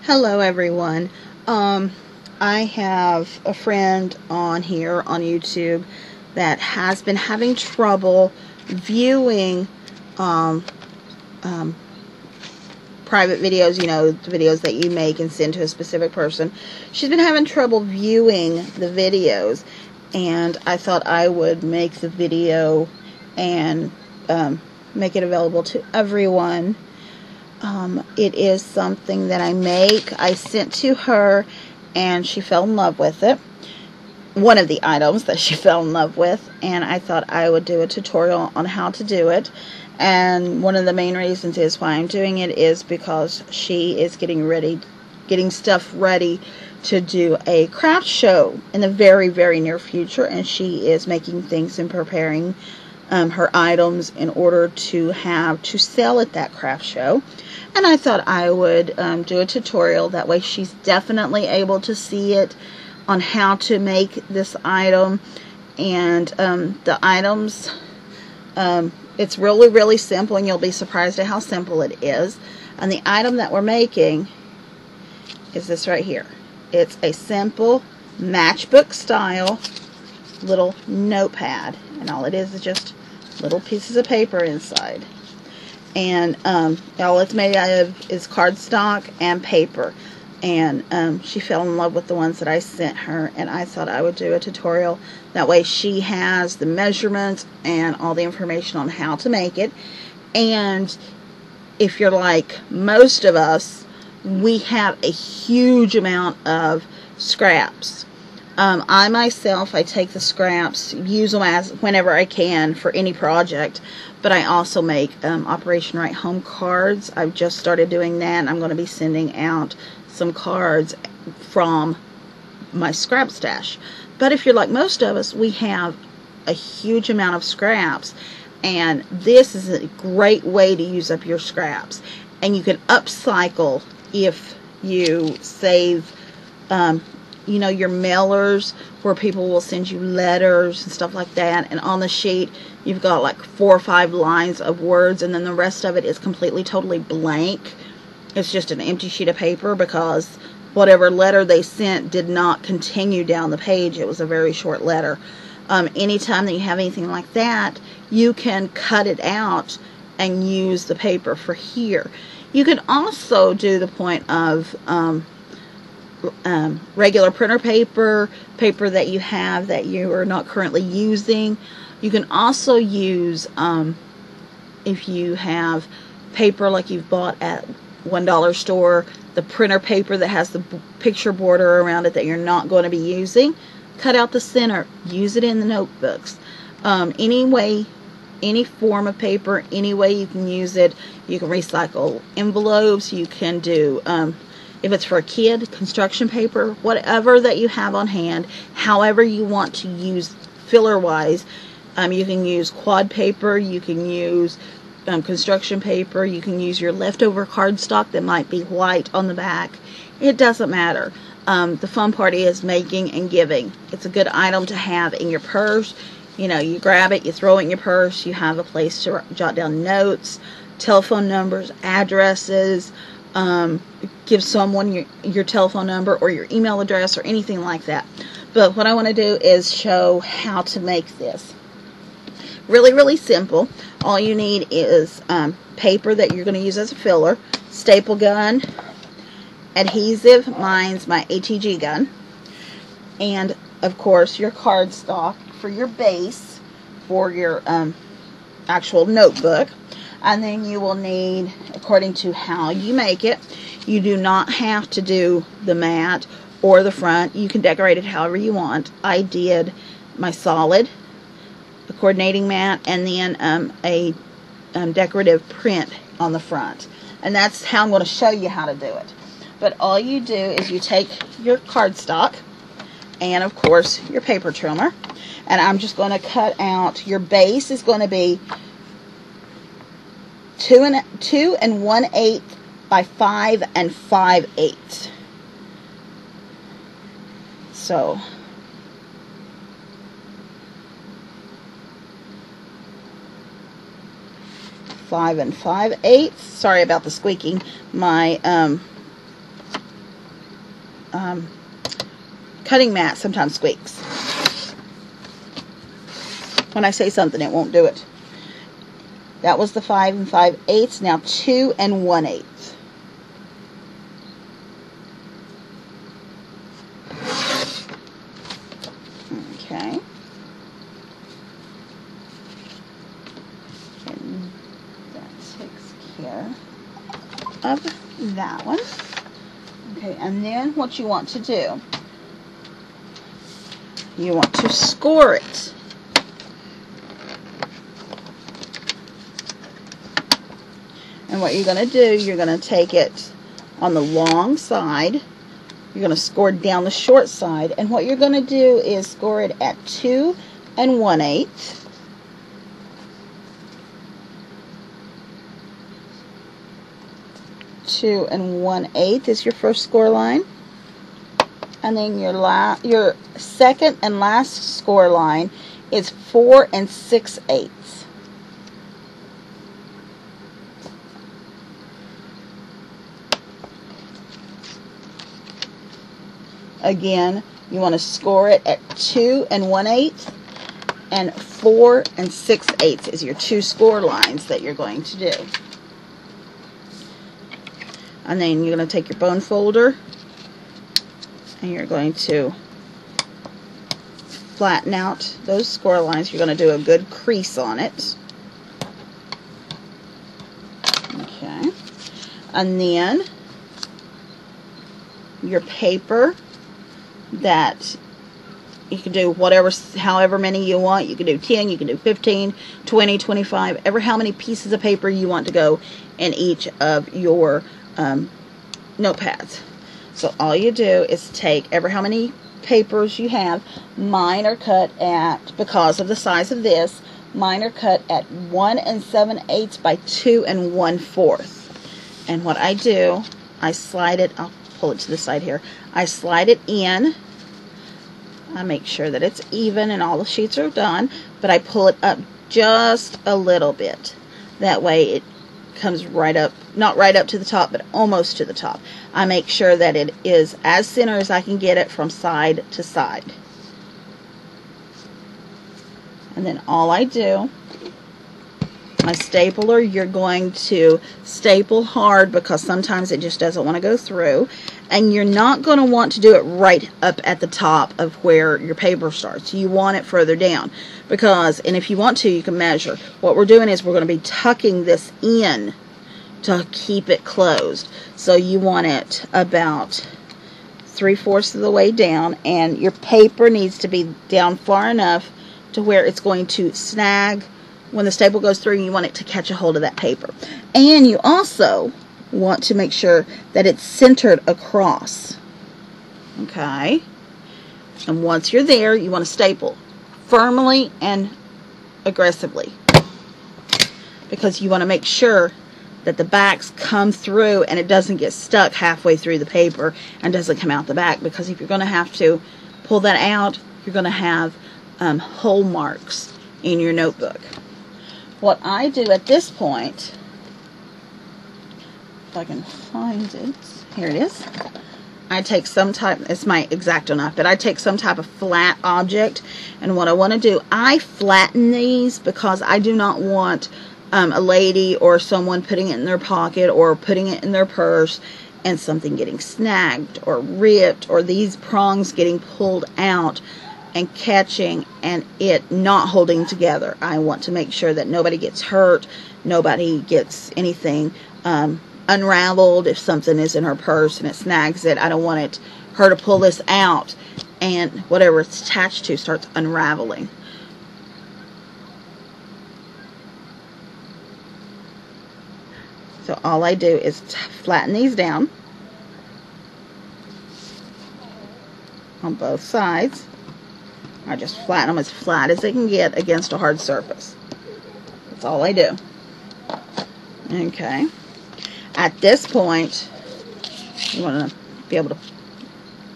Hello everyone. I have a friend on here on YouTube that has been having trouble viewing private videos, you know, the videos that you make and send to a specific person. She's been having trouble viewing the videos, and I thought I would make the video and make it available to everyone. It is something that I sent to her, and she fell in love with it. One of the items that she fell in love with, and I thought I would do a tutorial on how to do it. And one of the main reasons is why I'm doing it is because she is getting stuff ready to do a craft show in the very, very near future, and she is making things and preparing her items in order to sell at that craft show. And I thought I would do a tutorial. That way she's definitely able to see it on how to make this item. And the items, it's really, really simple, and you'll be surprised at how simple it is. And the item that we're making is this right here. It's a simple matchbook style little notepad, and all it is just little pieces of paper inside. And all it's made out of is cardstock and paper. And she fell in love with the ones that I sent her, and I thought I would do a tutorial. That way she has the measurements and all the information on how to make it. And if you're like most of us, we have a huge amount of scraps. I myself, I take the scraps, use them as whenever I can for any project, but I also make Operation Right Home cards. I've just started doing that, and I'm going to be sending out some cards from my scrap stash. But if you're like most of us, we have a huge amount of scraps, and this is a great way to use up your scraps. And you can upcycle if you save you know, your mailers, where people will send you letters and stuff like that, and on the sheet you've got like 4 or 5 lines of words, and then the rest of it is completely totally blank. It's just an empty sheet of paper because whatever letter they sent did not continue down the page. It was a very short letter. Anytime that you have anything like that, you can cut it out and use the paper for here. You can also do the point of regular printer paper that you have that you are not currently using. You can also use, if you have paper like you've bought at $1 store, the printer paper that has the picture border around it that you're not going to be using, cut out the center, use it in the notebooks. Any form of paper, any way you can use it. You can recycle envelopes, you can do if it's for a kid, construction paper, whatever that you have on hand, however you want to use filler-wise. You can use quad paper, you can use construction paper, you can use your leftover cardstock that might be white on the back. It doesn't matter. The fun part is making and giving. It's a good item to have in your purse. You know, you grab it, you throw it in your purse, you have a place to jot down notes, telephone numbers, addresses. Give someone your telephone number or your email address or anything like that. But what I want to do is show how to make this. Really, really simple. All you need is paper that you're going to use as a filler, staple gun, adhesive, mine's my ATG gun, and of course your cardstock for your base for your actual notebook. And then you will need, according to how you make it, you do not have to do the mat or the front. You can decorate it however you want. I did my solid, a coordinating mat, and then a decorative print on the front. And that's how I'm going to show you how to do it. But all you do is you take your cardstock and, of course, your paper trimmer. And I'm just going to cut out, your base is going to be 2 1/8 by 5 5/8. So five and 5/8. Sorry about the squeaking. My cutting mat sometimes squeaks. When I say something, it won't do it. That was the 5 5/8. Now 2 1/8. Okay. And that takes care of that one. Okay, and then what you want to do, you want to score it. And what you're going to do, you're going to take it on the long side. You're going to score down the short side. And what you're going to do is score it at 2 1/8. Two and 1/8 is your first score line. And then your second and last score line is 4 6/8. Again, you want to score it at 2 1/8 and 4 6/8 is your two score lines that you're going to do. And then you're going to take your bone folder and you're going to flatten out those score lines. You're going to do a good crease on it. Okay. And then your paper that you can do however many you want. You can do 10, you can do 15, 20, 25, how many pieces of paper you want to go in each of your notepads. So all you do is take how many papers you have. Mine are cut at, because of the size of this, mine are cut at 1 7/8 by 2 1/4. And what I do, I slide it, I'll pull it to the side here. I slide it in. I make sure that it's even and all the sheets are done, but I pull it up just a little bit. That way it comes right up, not right up to the top, but almost to the top. I make sure that it is as center as I can get it from side to side. And then all I do, my stapler, you're going to staple hard because sometimes it just doesn't want to go through. And you're not going to want to do it right up at the top of where your paper starts. You want it further down. Because, and if you want to, you can measure. What we're doing is we're going to be tucking this in to keep it closed. So you want it about 3/4 of the way down. And your paper needs to be down far enough to where it's going to snag. When the staple goes through, you want it to catch a hold of that paper. And you also want to make sure that it's centered across. Okay? And once you're there, you want to staple firmly and aggressively. Because you want to make sure that the backs come through and it doesn't get stuck halfway through the paper and doesn't come out the back. Because if you're going to have to pull that out, you're going to have hole marks in your notebook. What I do at this point, if I can find it, here it is. I take some type, it's my X-Acto knife, but I take some type of flat object, and what I want to do, I flatten these because I do not want a lady or someone putting it in their pocket or putting it in their purse and something getting snagged or ripped or these prongs getting pulled out and catching and it not holding together. I want to make sure that nobody gets hurt, nobody gets anything unraveled. If something is in her purse and it snags it, I don't want her to pull this out and whatever it's attached to starts unraveling. So all I do is flatten these down on both sides. I just flatten them as flat as they can get against a hard surface. That's all I do. Okay. At this point, you want to be able to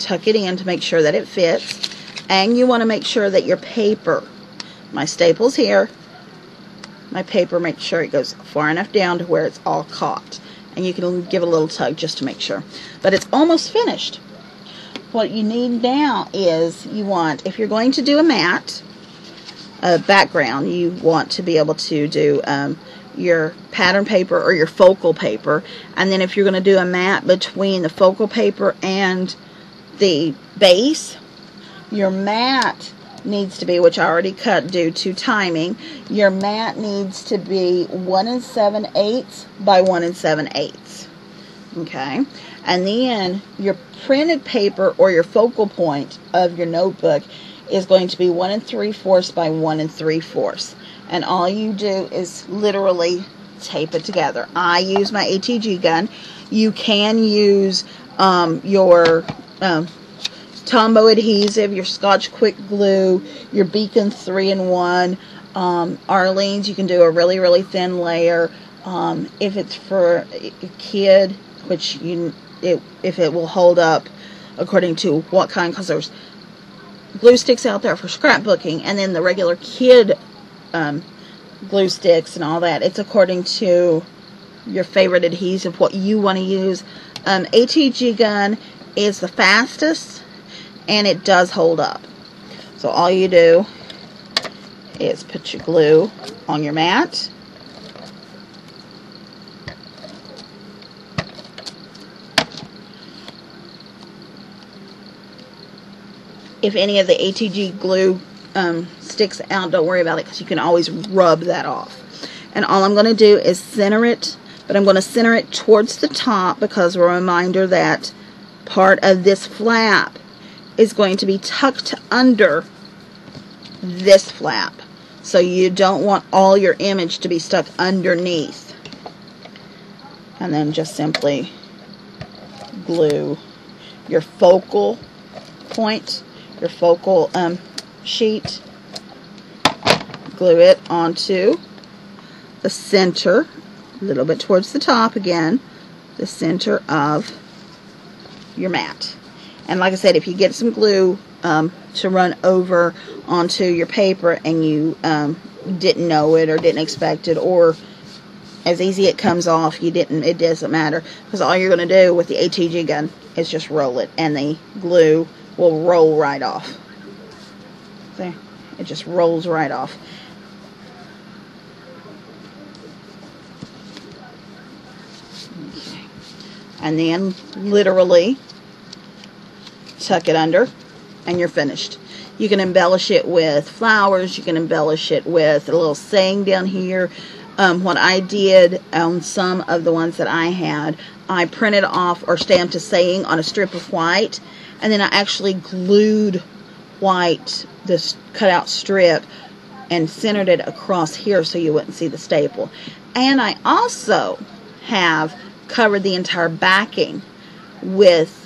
tuck it in to make sure that it fits. And you want to make sure that your paper, my staple's here, my paper, make sure it goes far enough down to where it's all caught. And you can give it a little tug just to make sure. But it's almost finished. what you need now is you want, if you're going to do a matte background, you want to be able to do your pattern paper or your focal paper. And then if you're going to do a matte between the focal paper and the base, your matte needs to be, which I already cut due to timing, your matte needs to be 1 7/8 by 1 7/8. Okay, and then your printed paper or your focal point of your notebook is going to be 1 3/4 by 1 3/4. And all you do is literally tape it together. I use my ATG gun. You can use your Tombow adhesive, your Scotch Quick glue, your Beacon 3-in-1, Arlene's. You can do a really, really thin layer. If it's for a kid, which if it will hold up according to what kind, because there's glue sticks out there for scrapbooking, and then the regular kid glue sticks and all that. It's according to your favorite adhesive, what you want to use. ATG gun is the fastest, and it does hold up. So all you do is put your glue on your mat. If any of the ATG glue sticks out, don't worry about it, because you can always rub that off. And all I'm going to do is center it, but I'm going to center it towards the top, because a reminder that part of this flap is going to be tucked under this flap. So you don't want all your image to be stuck underneath. And then just simply glue your focal point, your focal sheet, glue it onto the center, a little bit towards the top again, the center of your mat. And like I said, if you get some glue to run over onto your paper and you didn't know it or didn't expect it, or as easy it comes off, it doesn't matter, because all you're going to do with the ATG gun is just roll it, and the glue will roll right off. There, it just rolls right off. Okay. And then literally tuck it under, and you're finished. You can embellish it with flowers. You can embellish it with a little saying down here. What I did on some of the ones that I had, I printed off or stamped a saying on a strip of white, and then I actually glued white, this cutout strip, and centered it across here so you wouldn't see the staple. And I also have covered the entire backing with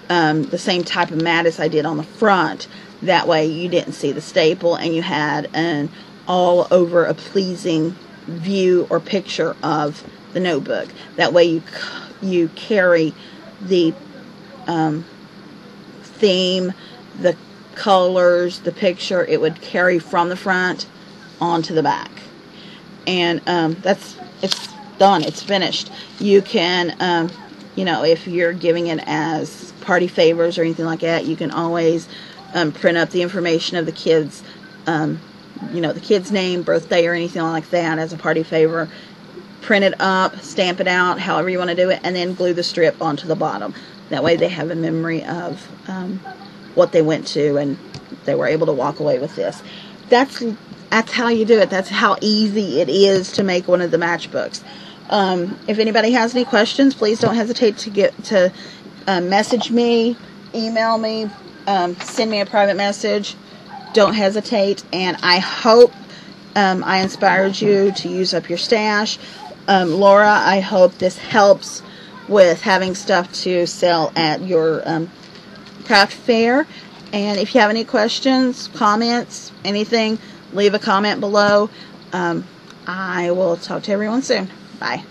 the same type of mat as I did on the front. That way you didn't see the staple, and you had an all over a pleasing view or picture of the notebook. That way you carry the theme, the colors, the picture. It would carry from the front onto the back. And it's done. It's finished. You can if you're giving it as party favors or anything like that, you can always print up the information of the kids, the kid's name, birthday, or anything like that as a party favor. Print it up, stamp it out, however you want to do it, and then glue the strip onto the bottom. That way they have a memory of what they went to, and they were able to walk away with this. That's how you do it. That's how easy it is to make one of the matchbooks. If anybody has any questions, please don't hesitate to message me, email me, send me a private message. Don't hesitate. And I hope I inspired you to use up your stash. Laura, I hope this helps with having stuff to sell at your craft fair. And if you have any questions, comments, anything, leave a comment below. I will talk to everyone soon. Bye.